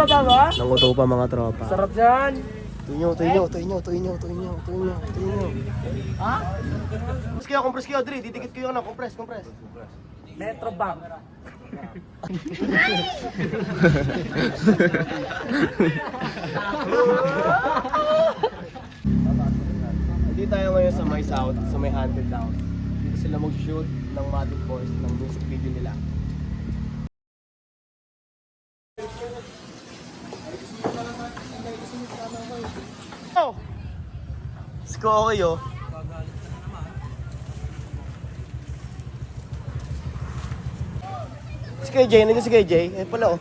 baba ba? Nanguto pa mga tropa. Sarap yan. Tuyo. Ha? Compress kayo, Dre. Didikit ko yung compress. Metro Bank. Hindi tayo ngayon sa may south, sa may haunted town. Dito sila mag-shoot ng Matic Boys ng music video nila. Oh! Sko okay oh. Si KJ, nandiyan si KJ. Eh pala oh.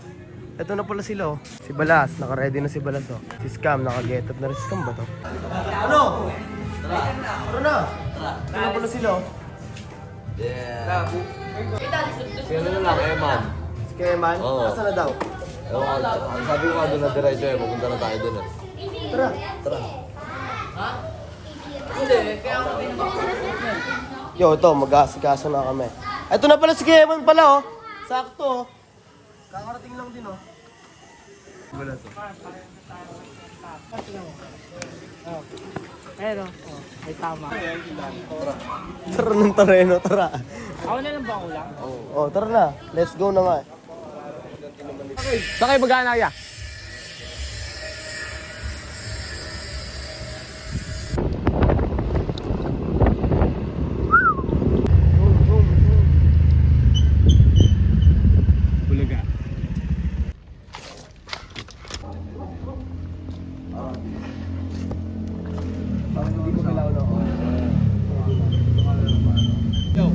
Ito na pala sila oh. Si Balas, naka-ready na si Balas oh. Si Scam, naka-get up na rin. Si Scam ba to? Ano? Tara na! Ito na pala sila oh. Yeah. Si ano na lang, Eman. Si Keman? Oo. Nasaan na daw? Ewan ko, sabi ko nga doon na diretso eh, pupunta na tayo doon eh. Tara! Yo, ito, mag-aasikaso na kami. Ito na pala si Keman pala oh. Sakto oh. Kakarating lang din oh. Balas oh. Pero, may tama. Tara ng tereno, tara. Ako na lang ba ako lang? Oh, tara na. Let's go na nga. Saan kayo mag-aana kaya? Bulaga. Hindi ko kailangan ako. Yo.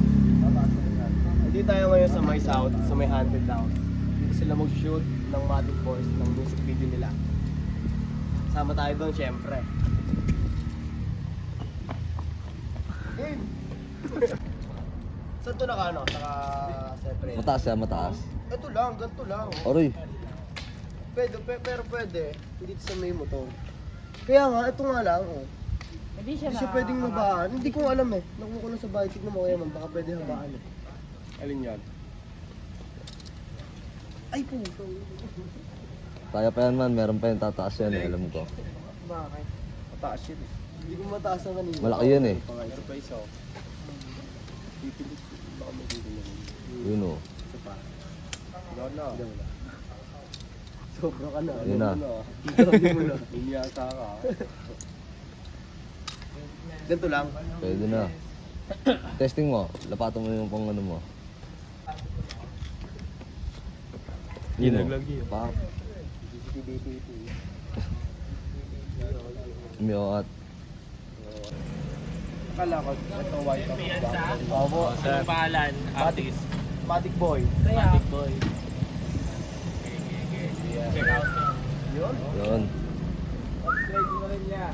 Hindi tayo ngayon sa may south, sa may haunted town. Dito sila mag-shoot ng Matic Boys ng music video nila. Sama tayo doon, syempre. Game! Saan to naka-ano? Saka-separate? Mataas yan, mataas. Ito lang, ganito lang. Aroy. Pero pwede. Hindi sa may motor. Kaya nga, ito nga lang. Oh. Hindi siya Hindi siya pwedeng mabaan. Hindi ko alam eh. Nakuha ko lang sa bahay. Tignan mo kaya man. Baka pwede habaan eh. Alin yan? Ay po. Kaya pa yan man, meron pa yung tataas yan eh, alam ko. Bakit? Mataas yun eh. Hindi ko mataas ang kanina. Malaki yun eh. Ito pa isa oh. Pipilit. Baka may dito na. Yun o. Ito pa. Wala. Sobra ka na. Yun na. Hindi mo na. Inyata ka. Ganito lang. Pwede na. Testing mo, lapatan mo yung pang ano mo. Yun o. Pa. Umiyo at Akala ko, ito white up. Opo, Ano pangalan? Artist. Matic Boy. Matic Boy. Check out nyo. Yun? yun. Subscribe mo rin niya.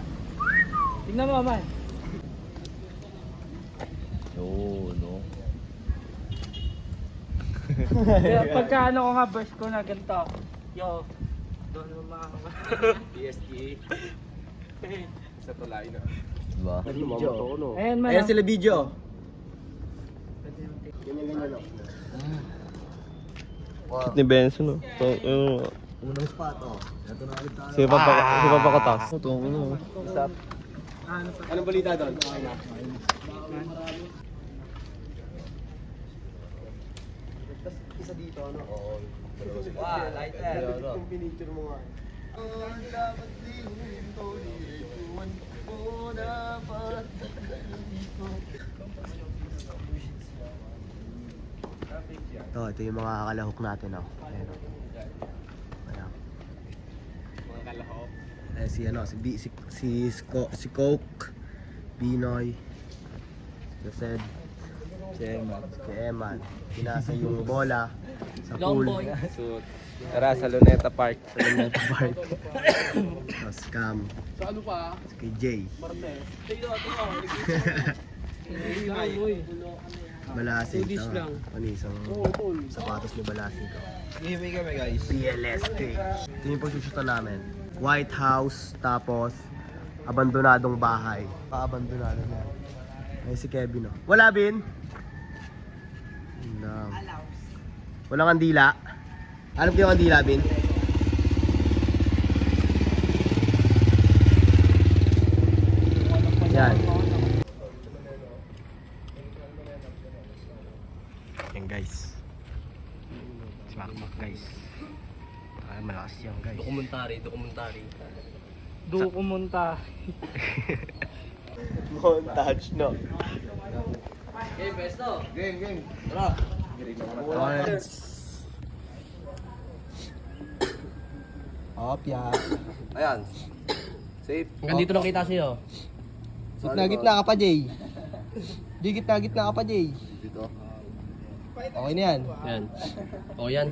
Tingnan mo man. Yun no. Kaya pagka ano ko nga burst ko na ganito. Yo. Doon mo mga PSG. Sa tulay na. Diba? Video. Ayan man. Ayan sila video. Ganyan no. Ni Benson no. So, Unang spot oh. Ito na ulit tayo. si Papakatas. Ito ano. What's up? Anong balita doon? Okay na. Tapos isa dito ano? Oo. Wow, lighter. Yung pinicture mo nga. Dapat dito lituan ko dapat dito. Ito yung mga kalahok natin oh. Ayan oh. Ayan. Mga kalahok. Eh si ano, si Coke, Binoy, Josed, si Eman, pinasa yung bola sa pool. Tara sa Luneta Park. Sa Luneta Park. Tapos Cam. Sa ano pa? Si KJ. Balasig. Ano isang sapatos ni Balasig ko. Giveaway kami guys. PLST. Ito yung pagsusutan namin. White House, tapos abandonadong bahay. Pa-abandonado na. Ay si Kevin oh. Wala Bin? No. Walang kandila. Alam ko yung kandila Bin? malakas yan guys. Dokumentary. Kumunta. Montage, no? Game, besto. Game. Tara. Opya. Ayan. Safe. Hanggang dito lang kita sa'yo. Gitna ka pa, Jay. Di gitna ka pa, Jay. Dito. Okay na yan. Yan. O yan.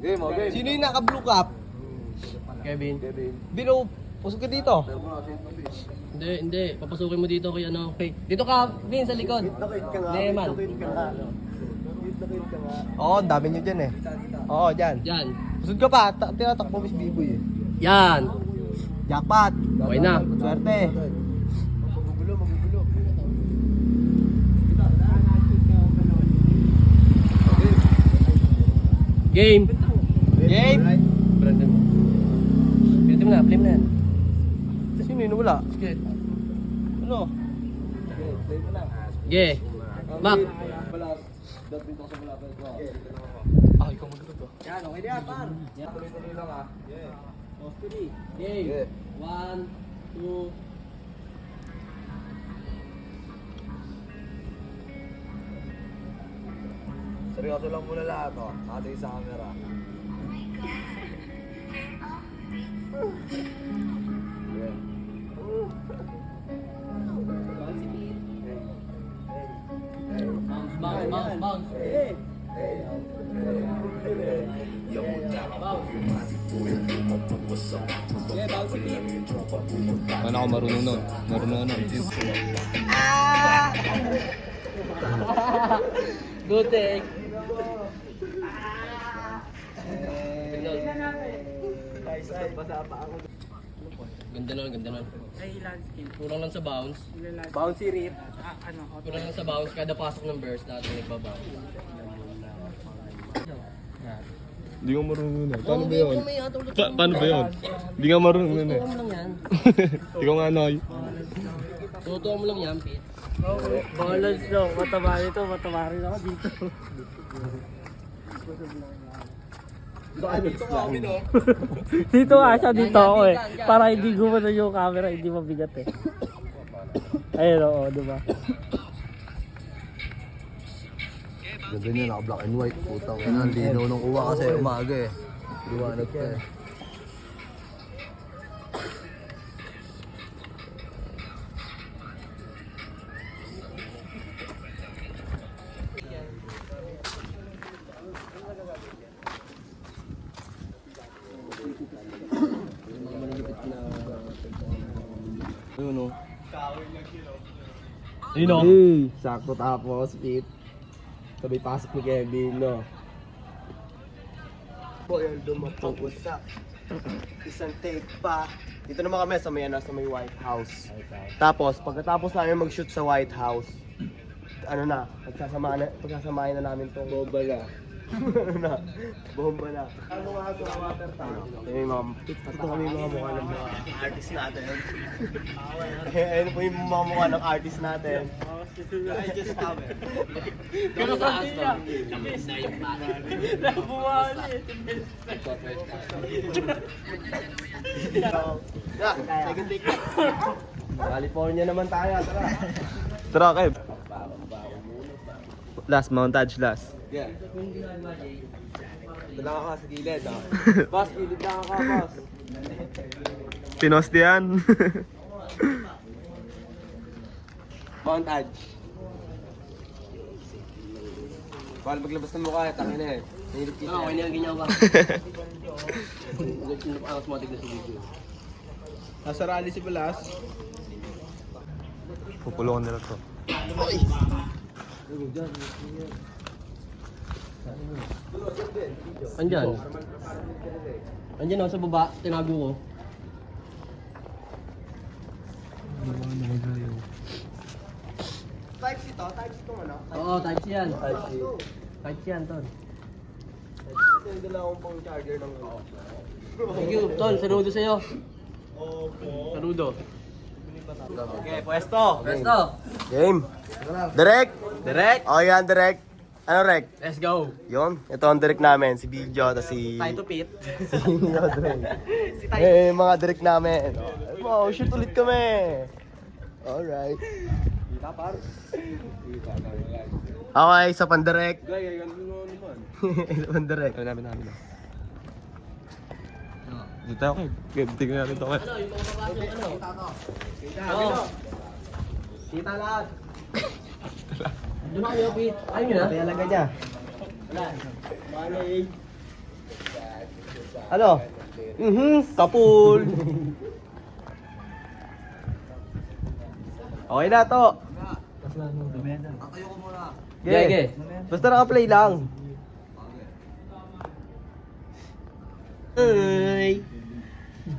Game, game. Sino yung naka-blue cap? Kevin. Bino, pusok ka dito. Hindi. Papasukin mo dito kay ano. Okay. Dito ka, Vin, sa likod. Hindi, man. Oo, ang dami nyo dyan eh. Oo, dyan. Yan. Pusod ka pa, tinatakbo mo si Biboy eh. Yan. Jackpot! Okay na. Swerte! Game. Game! Brandon mo. Pilitin mo na. Play mo na yan. Sino yun? Wala. Sige. Ano? Ge. Back. Ah, ikaw magluto. Yan, okay na yan, par. Tuloy-tuloy lang ah. Game. 1, 2. Seryoso lang muna lahat, oh. Ate sa camera. Yeah. Bounce. Ano ako marunong nun? Gutek. Ganda nun. Ay, ilan skill. Kulang lang sa bounce. Bouncy rip. Kulang lang sa bounce. Kada pasok ng burst natin nagbabounce. Hindi ko marunong nun eh. Paano ba yun? Paano ba yun? Hindi nga marunong nun eh. Tutuwa mo lang yan. Ikaw nga, Noy. Tutuwa mo lang yan, Pete. Balance daw. Mataba rin ako dito. Dito nga siya, dito ako eh. Para hindi gumano yung camera, hindi mabigat eh. Ayun oo, diba? Ganda niya, naka-black and white. Putang ina, ang linaw ng uwa kasi umaga eh. Liwanag pa eh. Ayun o. Hey, sakto tapos, Pete. Sabay pasok ni Kevin, no? Po, yung dumapag-usap. Isang take pa. Dito naman kami sa may White House. Tapos, pagkatapos namin mag-shoot sa White House, ano na, pagsasamahin na namin tong bomba na. Bomba na. Ano nga ito, water tank? Ito kami yung mga mukha ng mga artist natin. Ayun po yung mga mukha ng artist natin. I just have it. Pero kasi niya, nabuwali eh. Second take na. California naman tayo, tara. Tara, Kev. Last, montage last. Yeah. Ito lang ako sa gilid, ah. Boss, gilid lang ako, boss. Pinos diyan. Montage. Bawal maglabas ng mukha, tangin na eh. Nahilip kita. Okay na yung ganyan ba? Ang matig na sa video. Nasa rally si Balas. Pupulungan nila to. Andyan. Andyan ako sa baba. Tinago ko. Types ito ano? Oo, type C yan. Type C yan, Ton. Ito yung dala akong pang charger ng ano. Thank you, Ton. Saludo sa'yo. Saludo. Okay, pwesto. Presto. Game. Direct. Oh yan, direct. Ano, Rek? Let's go. Yun, ito ang direct namin, si Bigjo, at si... Tayo to pit. Si Rodrey. Mga direct namin. Wow, shoot ulit kami. Alright. Okay, sa pandirect. Sa pandirect. Ano namin. Dito tayo kayo. Tignan natin ito kayo. Ano, yung mga babae yung ano? Kita lahat. Doon ako yung pit. Ayun yun, ha? Kaya lagay niya. Ano? Kapul. Okay na to. Tatayo ko muna. Gege. Basta naka-play lang. Ay,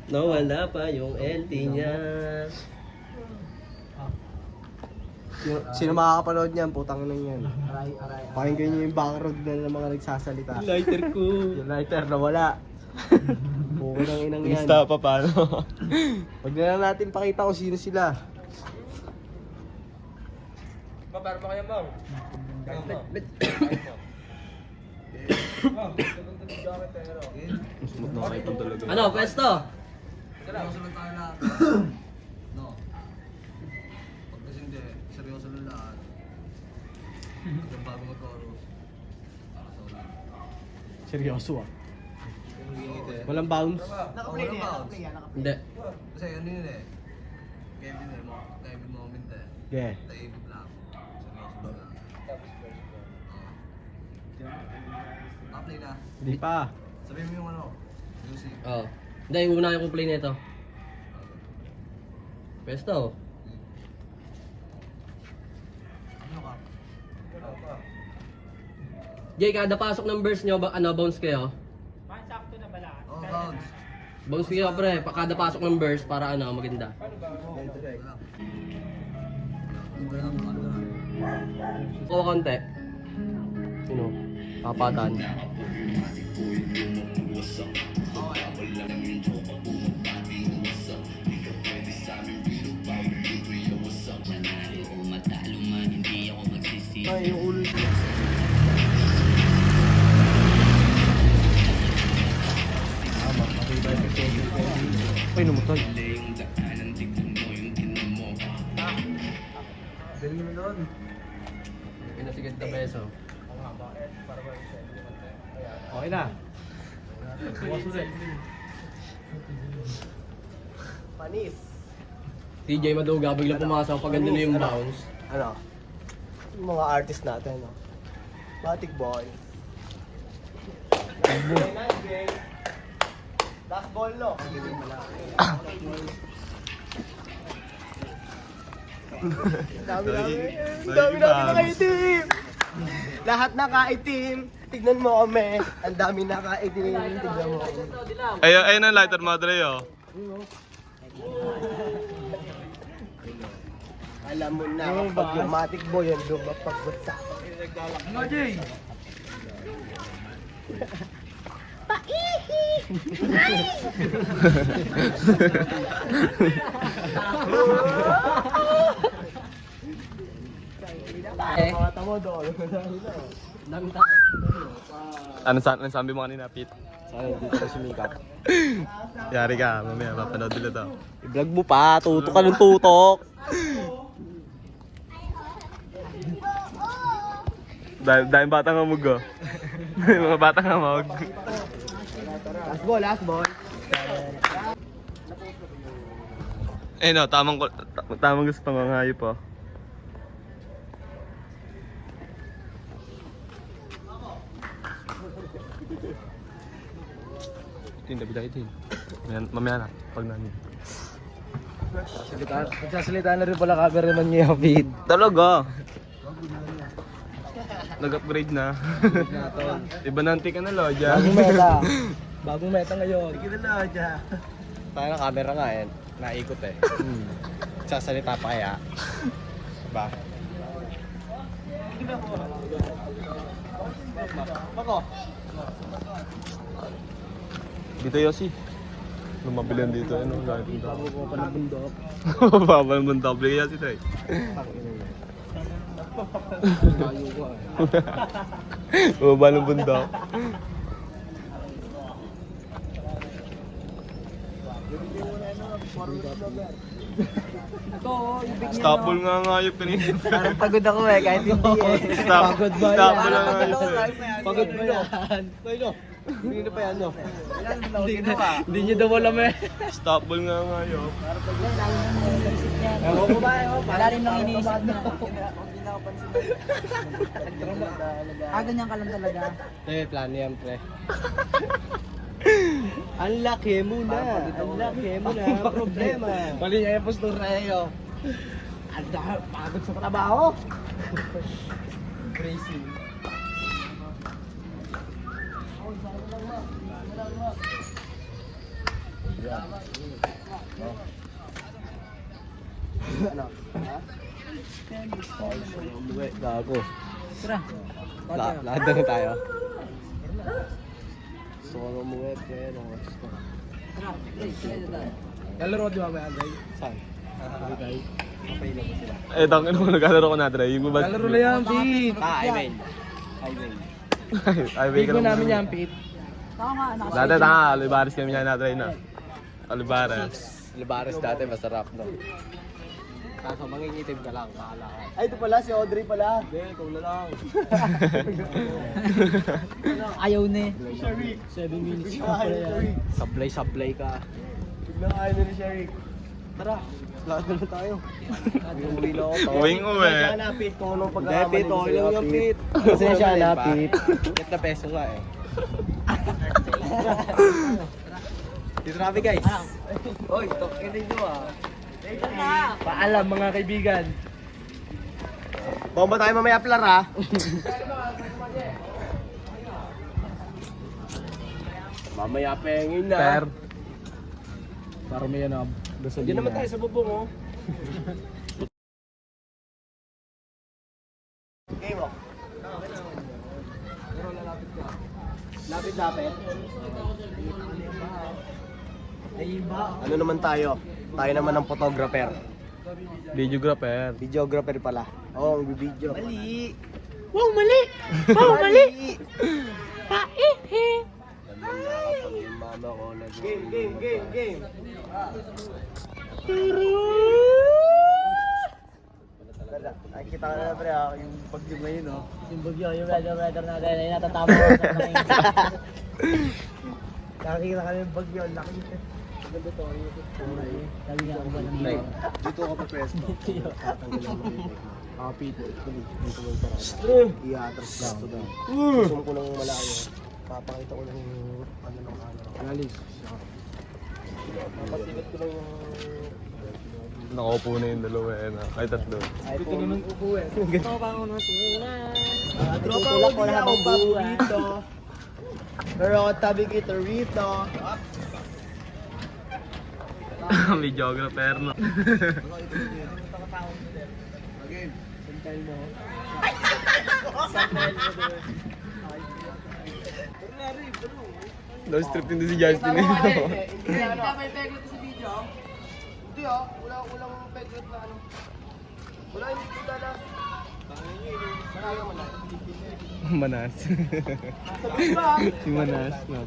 nawala pa yung LT niya. Sino makakapanood niyan? Putang na yan. Pakinggan niyo yung background na ng mga nagsasalita. Lighter ko. Yung lighter na wala. Bukay ng inang yan. Basta pa paano? Huwag na lang natin pakita kung sino sila. Smooth na kayo pang talaga. Ano, pwesto? Seryoso lang tayo lahat. No. Pag kasi hindi, seryoso lang lahat. Pag bago mag-chorus. Para sa ulan. Seryoso ah. Yung ngingiti. Walang bounce. Naka-play na yan. Hindi. Kasi ano yun eh. Kevin moment eh. Yeah. Taibig lang. Seryoso lang. Naka-play na. Hindi pa. Sabihin mo yung ano. Music. Oh. Hindi, una yung play nito. Pwesto. Ano ka? Jay, kada pasok ng verse nyo, bounce kayo? Oh, bounce. Bounce kayo, pre. Kada pasok ng verse para maganda. Kuha konti. Sino? Kapatan. Ay, yung ulo siya. Ay, namutay. Dali mo na doon. Pinasigad na peso. Okay na. Panis. TJ Maduga, biglang pumasok pag ganun na yung bounce. Ano? Yung mga artist natin, no? Batik boy. Last ball, no? Dami nakaitim! Lahat nakaitim! Tignan mo kami! Ang dami nakaitim! Tignan mo kami! Ayun ang lighter mo, Dre, oh. Alam mo na kapag yung matik boy yung lumapagbuta. Ano, Jay? Mga tamo doon. Dami tayo. Ano sabi mo kanina, Pete? Sana hindi ka sumikap. Yari ka, mamaya mapanood nila to. I-vlog mo pa, tutok ka ng tutok. Dahil batang hamog, oh. Mga batang hamog. Last ball. Eh no, tamang gusto pang mga hayop, oh. Hindi, biday din. Mamaya na, pag namin. Nagsasalita na rin pala cameraman niya yung feed. Talaga? Nag-upgrade na. Iba na antik na Lodya. Bagong meta. Bagong meta ngayon. Sige na lang dyan. Tayo ng camera nga eh. Naikot eh. Nagsasalita pa kaya. Diba? Ako. Dito Yossi. Lumabilin dito, ano, gamit dito. Bago ko pa ng bundok. Babal mo bundok. Bigay Yossi to eh. Baba ng bundok. Stop ball nga ngayop kanina. Parang pagod ako eh, kahit hindi eh. Pagod ba Stop ball nga ngayop eh. Pagod ba yan? Pagod. Hindi na pa yan, no? Hindi nyo daw alam eh. Stop ball nga ngayop. Ewan ko ba? Malalim lang iniisip niya. Ganyan ka lang talaga. Eh, plano yan, pre. Ang laki mo na. Ang laki mo na. Problema. Mali niya yung postura niyo. Ang pagod sa trabaho. Crazy. Umuwi, gago. Tara. Lahat na tayo. Gusto ko na umuwi, pero gusto ko. Kalaro di ba may agay? Saan? Eh, tangin mo, naglalaro ko na, Dre. Yung ba? Kalaro na yan, Pete. Highway. Ay, Big mo namin yan, Pete. Tama, Dati tanga, Olivares kami niya na, Dre, na. Olivares. Libares dati, masarap, no? Kaso mangingitim ka lang, bahala ka. Ay, ito pala, si Audrey pala. Hindi, ikaw na lang. Ayaw na eh. 7 minutes Bigla kayo ni Sharik. Sablay ka. Bigla kayo ni Sharik. Tara, lahat na tayo. Uwi na ako. Uwing uwi. Pasensya na, Pete, kung anong Hindi, pagkakamali Pete, mo okay sa'yo, lang yung Pete. Pasensya na, Pete. 7 peso nga eh. Dito na kami, guys. Oy, tokinig nyo ah. Paalam mga kaibigan. Bomba tayo mamaya, Plar, ha? Mamaya pengin na. Per. Para may ano, gasolina. Diyan naman tayo sa bubong, oh. Game, oh. Lapit-lapit. Ano naman tayo? Tayo naman ang photographer. Videographer. Videographer pala. Oo, ang video. Mali! Wow, mali! Wow, mali! Yung mama ko na Game! Ay, kita ka na, pre, ha? Yung bagyo ngayon, oh. Yung bagyo, yung weather natin, ay natatama ko sa mga Nakikita ka na yung bagyo, ang laki. Sabi nga ako ba ng Dito ka pa pwesto. Pete. I-atras lang ito daw. Gusto ko ng malayo. Papakita ko ng ano ng ano. Alis. Papasigat ko lang yung... Nakaupo na yung dalawa eh. Ay, tatlo. Dito naman upo eh. Tropa ko na habang buhay. Pero tabi kita rito. Videographer, no? Low strip din si Justin eh. May peglet sa video? Hindi ah, walang peglet na ano. Wala yung kita na. Manas. Si Manas, no?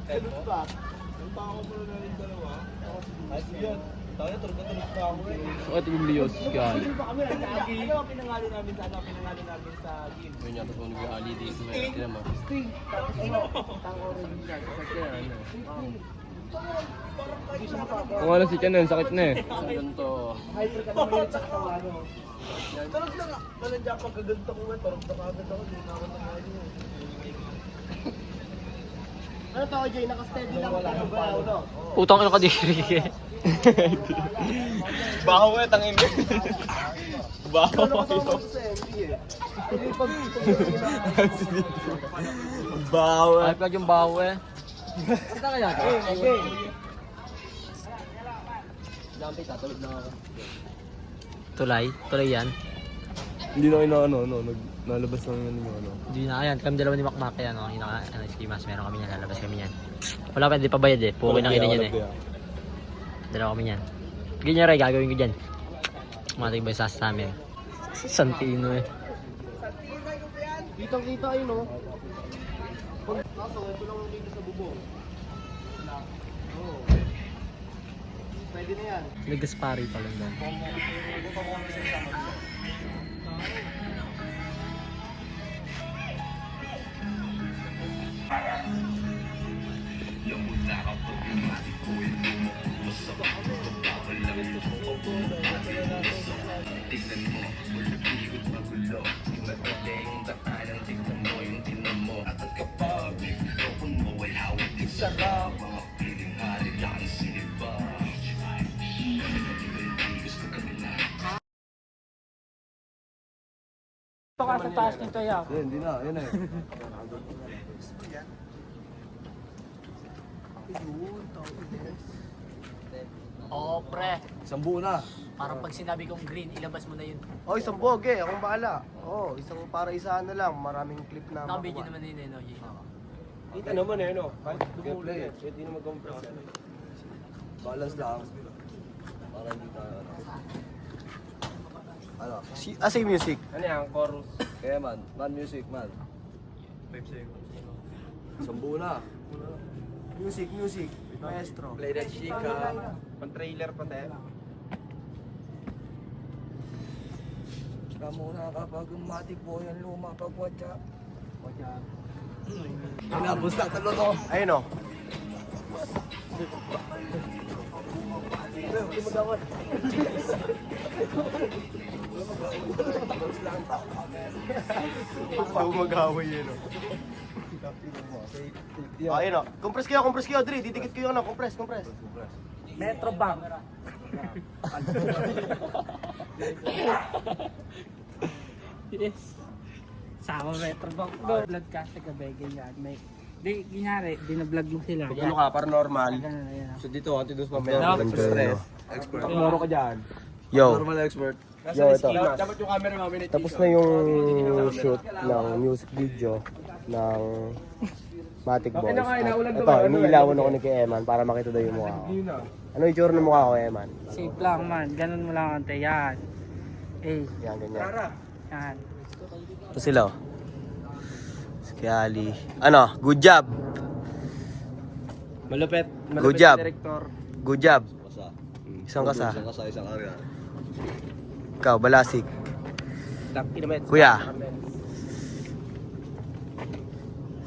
Sukat yung Leos, kaya. Pinangalo namin sa game. Yun yata kung nag-ali dito. Tignan mo. Kung ano si Chen, sakit na eh. Sa ganito. Hyper ka na mahilit sa katawan. Tarog na nga. Talandya pagkaganto ko nga. Tarog na kagad ako. Hindi na ako nangyari yun. Ano tao, Jay? Naka-steady lang. Ano ba? Ano? Utang ano ka diri. Baho eh, tangin eh. Baho. Ano kasama ko sa NBA eh? Hindi pag... Baho eh. Ay, yung baho eh. Kita kaya ka? Okay. Jumpy, tatawid na ako. Tulay yan. Hindi na kayo na nalabas lang yun yung ano. Hindi na yan, kami dalawa ni Makmak yan, yung skimas, meron kami yan, lalabas kami yan. Wala pa, hindi pa bayad eh, pukoy na kita yan eh. Dalawa kami yan. Ganyan rin, gagawin ko dyan. Matig ba sa amin? Santino eh. Kitang-kita yun, no? Kaso, ito lang yung dito sa bubong. Oo. Pwede na yan. Nag-aspari pa lang doon. Ito ka sa taas nito, ya. Hindi na, yun eh. Oo, pre. Isang buo na. Parang pag sinabi kong green, ilabas mo na yun. Oh, isang boge. Akong bahala. Oh, isang para isahan na lang. Maraming clip na Naka-video makuha. naman yun, no? Jay? Kita naman eh, no? Kahit dumulo eh. Pwede na mag-compress. Balance lang. Para hindi tayo ano. Say music. Ano yan, chorus? Kaya man music man. 5 seconds. Isang buo na. Music. Maestro. Play that shika. Pan-trailer pa tayo. Saka muna kapag matik po yan luma pag watcha. Inabos na talo to. Ayun, oh. Mag-away yun, oh. Ayun, oh. Compress kayo, Dre. Didikit kayo, ano. Compress. Metro Bank. Yes. Sama Metro Bank. Vlog kasi gabi, ganyan. May, di, ginyari, binablog mo sila. Ano ka, paranormal. Ganun, ayan. So dito, antidos pa Meron meron. Stress. Expert. Moro ka dyan. Yo, Normal expert. ito. Tapos na yung shoot ng music video ng Matic Boys. Ito, iniilawan ako ni kay Eman para makita daw yung mukha ko. Ano yung tsura ng mukha ko, Eman? Safe lang man. Ganun mo lang ante. Yan. Eh, Yan, ganyan. yan. Ito sila, oh. Si Kiali. Ano? Good job. Malupit. Good job. Director. Good job. Kasa. Isang kasa. Isang kasa, isang area. Ikaw, Balasik. Kuya.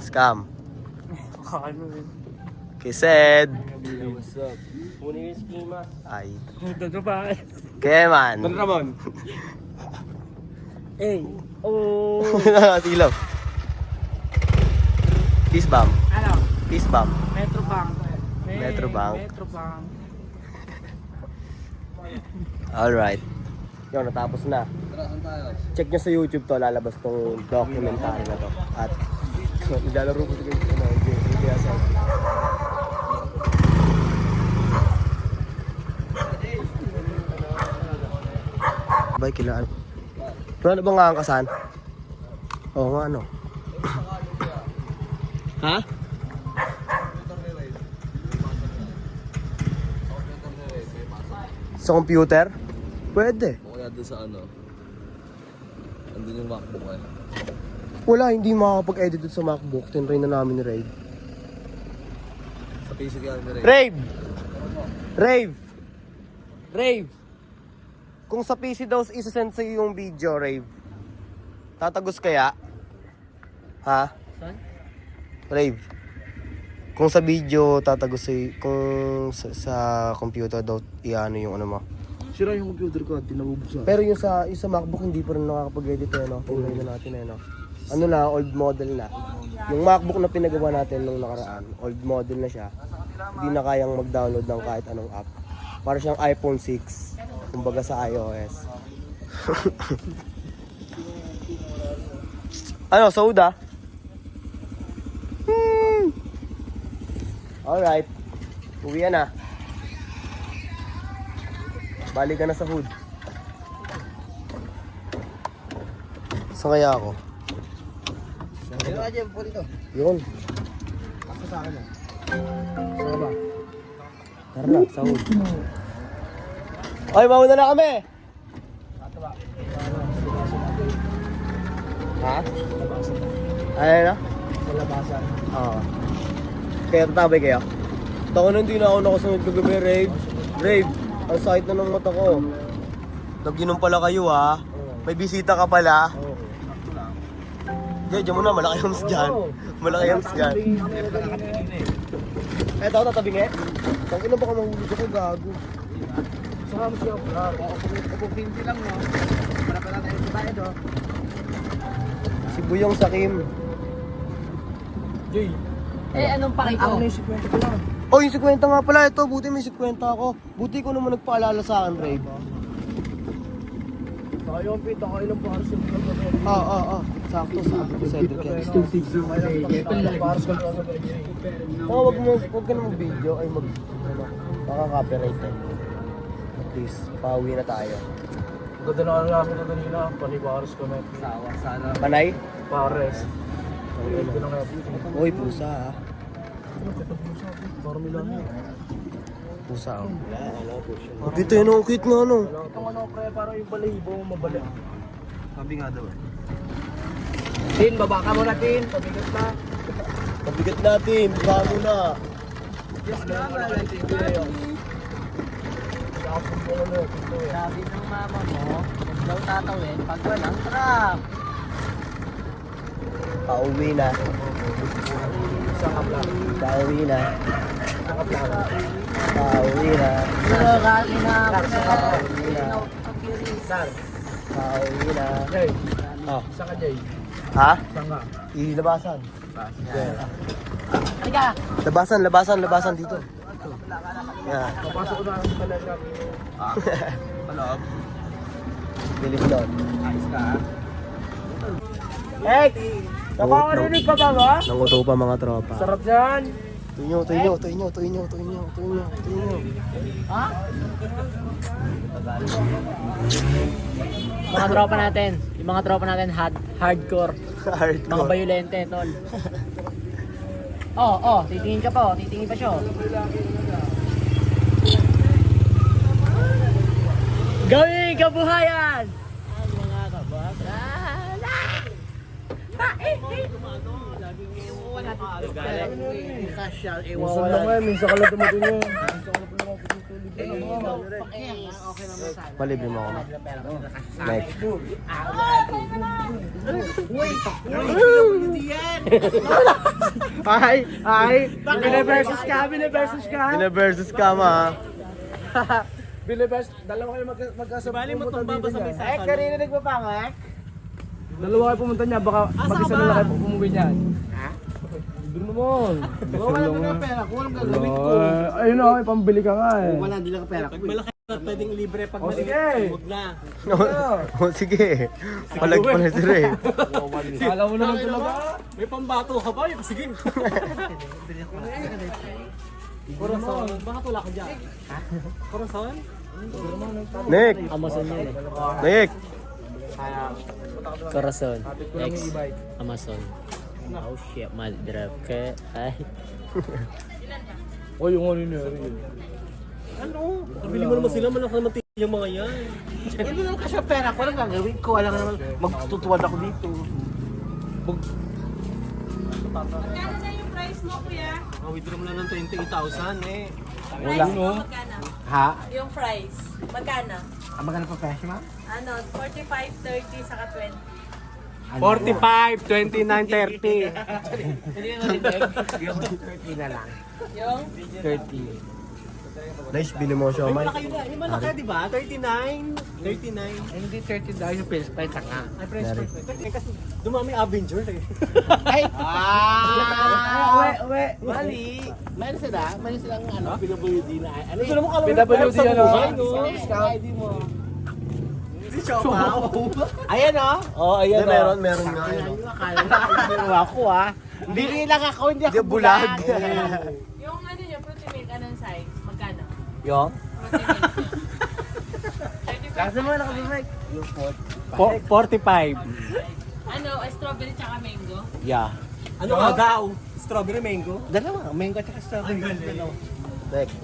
Scam. Ano yun? Kised. What's up? Muna yung schema. Ay. Ano ba? Keman. Ramon. Eh. Oh. Silaw. Peace bomb. Ano? Peace bomb. Metro Bank. Metro Bank. Metro Bank. Alright. Yun, natapos na. Tara, saan tayo? Check nyo sa YouTube to, lalabas tong documentary na to. At naglalaro ko sa JBS. Bay, kilaan. Pero ano ba nga ang kasan? Oo nga, ano? Ha? Sa computer? Pwede. O kaya doon sa ano? Andun yung MacBook eh. Wala, hindi makakapag-edit dun sa MacBook. Tinry na namin ni Rave. Sa PC kaya ni Ray. Rave! Rave! Rave! Kung sa PC daw isa-send sa'yo yung video, Rave, tatagos kaya? Ha? Saan? Rave. Kung sa video tatagos sa'yo, kung sa computer daw, iano yung ano mo. Sira yung computer ko at tinabubuksan. Pero yung sa MacBook hindi pa rin nakakapag-edit eh, no? Tingnan na natin eh, no? Ano na, old model na. Yung MacBook na pinagawa natin nung nakaraan, old model na siya. Hindi na kayang mag-download ng kahit anong app. Para siyang iPhone 6, kumbaga sa iOS. Ano, soda? Alright. Uwi na. Balik ka na sa hood. Saan kaya ako? Sino ka dyan po dito? Yun. Ako sa akin na. Saan ba? Tara na, sa hood. Ay, mauna na kami! Ha? Ha? Ano na? Sa labasan. Oo. Kaya tatabay kayo? Tako na hindi na ako nakasunod kagabi, Rave. Rave, ang sakit na ng mata ko. Nag-inom pala kayo ha. May bisita ka pala. Diyan mo na, malaki hams dyan. Malaki hams dyan. Eto, tatabi nga. Tang ina baka mahulog ako, gago. Saka mo siya. Kung 15 lang, no? Para pala tayo sa tayo, no? Si Buyong Sakim. Jay. anong pakito? Ako na yung 50 ko lang. Oh, yung 50 nga pala. Ito, buti may 50 ako. Buti ko naman nagpaalala sa akin, Rave. Saka yung pita, ilang paras yung pinagabi. Sakto, Cedric yan. Paras ko lang. Oh, wag ka na mag-video. Ay, baka copyright eh. At least, pauwi na tayo. Ganda na lang ako na kanina. Panibaras ko na. Sawa, sana. Panay? Pares. Ito na nga. Uy, pusa ah. Parang milan yun. Pusa oh. Dito yun, ang cute nga no. Itong ano, pre, parang yung balahibo mo mabalik. Sabi nga daw eh. Tin, baba ka muna, Tin. Pabigat na. Pabigat natin, baka muna. Yes, na nga. Sabi ng mama mo, huwag daw tatawin pag walang trap. Pauwi na. Isang kapla. Pauwi na. Isang kapla. Pauwi na. Pero kain na ako Pauwi na. Sar. Pauwi na. Jay. Oh. Isa ka, Jay. Ha? Isa nga. Ilabasan. Teka, Labasan dito. Yeah. Papasok ko na ang talaga. Paloob. Bilis doon. Ayos ka, ha? Hey! Nakakarinig ka ba ba? Nanguto pa mga tropa. Sarap yan. Tuyo. yung mga tropa natin hardcore, mga Hardcore. bayulente, tol. Titingin ka pa, titingin pa siya. Gawin kabuhayan! Ang mga kabataan. Kasyal, Minsan lang ngayon, minsan ka lang dumating yun. Palibre mo ako. Next. Bine-versus ka, bine-versus ka. Bine-versus ka ma. Bine-versus, dalawa kayo magkasabot. Bali mo itong baba sa misa. Kanina nagpapangak? Dalawa kayo pumunta niya, baka mag-isa na lang kayo umuwi niyan. Ha? Doon naman. Wala mo na pera ko, walang gagawin ko. Ayun na, may pambili ka nga eh. Wala, hindi lang pera ko. Pwedeng libre pag O sige. huwag na. Oh, sige. Palag pa na si Ray. Alam mo naman talaga. May pambato ka ba? Sige. Corazon. Bakit wala ka dyan? Corazon? Nick! Amazon yun eh. Nick! Corazon. X. Amazon. Oh shit, madrop ka. Ay. O yung ano niya. Ano? Kabili mo naman sila, malaki naman yung mga yan. Hindi lang kasi pera ko, walang gagawin ko. Wala naman, magtutuwad ako dito. Magkano na yung price mo, kuya? Withdraw mo lang ng 28,000 eh. Price mo, magkano? Ha? Yung price. Magkano? Magkano pa presyo, ma? Ano, 45, 30, saka 20. 45, 29, 30. Yung 30 na lang. Yung? 30. Nice, bili mo siya, Mike. Yung malaki, di ba? 39. 39. Hindi 30 dahil yung price nga. Ay, price per. Kasi dumami Avenger eh. Uwe. Mali. Meron silang ano, PWD na. Ano Gusto mo kalawin PWD sa ano? buhay, no? ID mo. Si Chopaw. Ayan o. Oh, ayan o. Meron nga. Akala ko ah. Hindi lang ako, hindi ako bulag. Yung ano nyo, fruity milk, anong size? Magkano? Yung? Fruity milk. 35. Kasi mo nakabibig. Yung 45. Ano, strawberry tsaka mango? Yeah. Ano ka daw? Strawberry mango? Dalawa, mango at strawberry. Next.